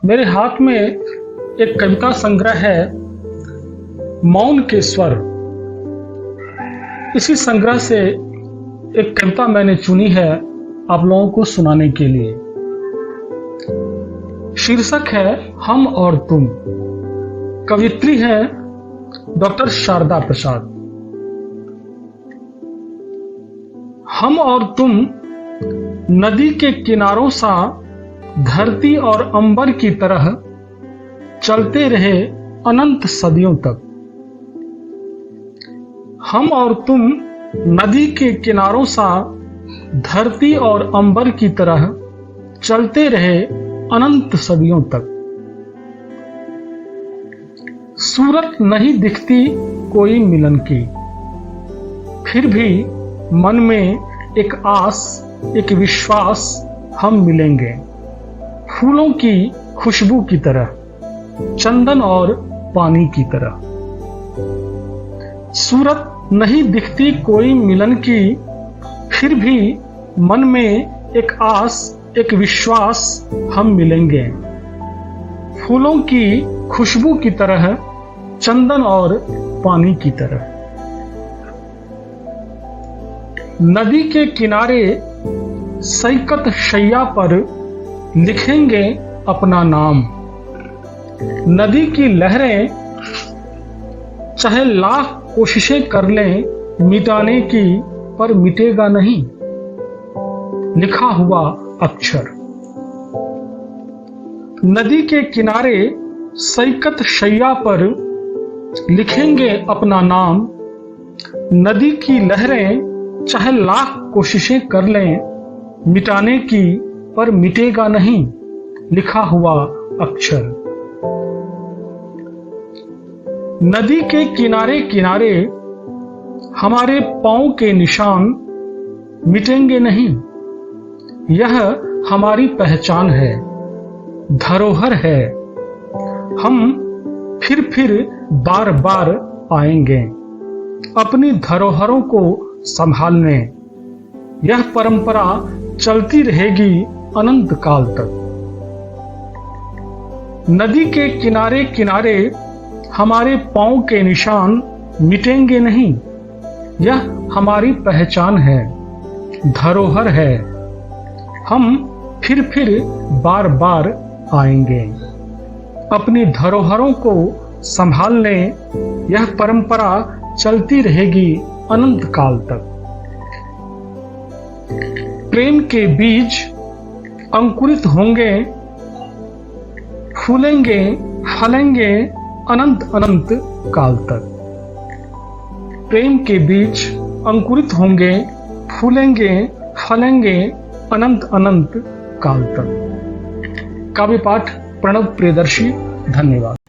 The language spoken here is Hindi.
मेरे हाथ में एक कविता संग्रह है, मौन के स्वर। इसी संग्रह से एक कविता मैंने चुनी है आप लोगों को सुनाने के लिए। शीर्षक है हम और तुम। कवित्री है डॉक्टर शारदा प्रसाद। हम और तुम नदी के किनारों सा धरती और अंबर की तरह चलते रहे अनंत सदियों तक। हम और तुम नदी के किनारों सा धरती और अंबर की तरह चलते रहे अनंत सदियों तक। सूरत नहीं दिखती कोई मिलन की, फिर भी मन में एक आस, एक विश्वास, हम मिलेंगे फूलों की खुशबू की तरह, चंदन और पानी की तरह। सूरत नहीं दिखती कोई मिलन की, फिर भी मन में एक आस, एक विश्वास, हम मिलेंगे फूलों की खुशबू की तरह, चंदन और पानी की तरह। नदी के किनारे सैकत शैया पर लिखेंगे अपना नाम। नदी की लहरें चाहे लाख कोशिशें कर लें मिटाने की, पर मिटेगा नहीं लिखा हुआ अक्षर। नदी के किनारे सैकत शैया पर लिखेंगे अपना नाम। नदी की लहरें चाहे लाख कोशिशें कर लें मिटाने की, पर मिटेगा नहीं लिखा हुआ अक्षर। नदी के किनारे किनारे हमारे पांव के निशान मिटेंगे नहीं। यह हमारी पहचान है, धरोहर है। हम फिर बार बार आएंगे अपनी धरोहरों को संभालने। यह परंपरा चलती रहेगी अनंत काल तक। नदी के किनारे किनारे हमारे पांव के निशान मिटेंगे नहीं। यह हमारी पहचान है, धरोहर है। हम फिर बार बार आएंगे अपनी धरोहरों को संभालने। यह परंपरा चलती रहेगी अनंत काल तक। प्रेम के बीज अंकुरित होंगे, फूलेंगे, फलेंगे अनंत अनंत काल तक। प्रेम के बीज अंकुरित होंगे, फूलेंगे, फलेंगे अनंत अनंत काल तक। काव्य पाठ प्रणव प्रियदर्शी। धन्यवाद।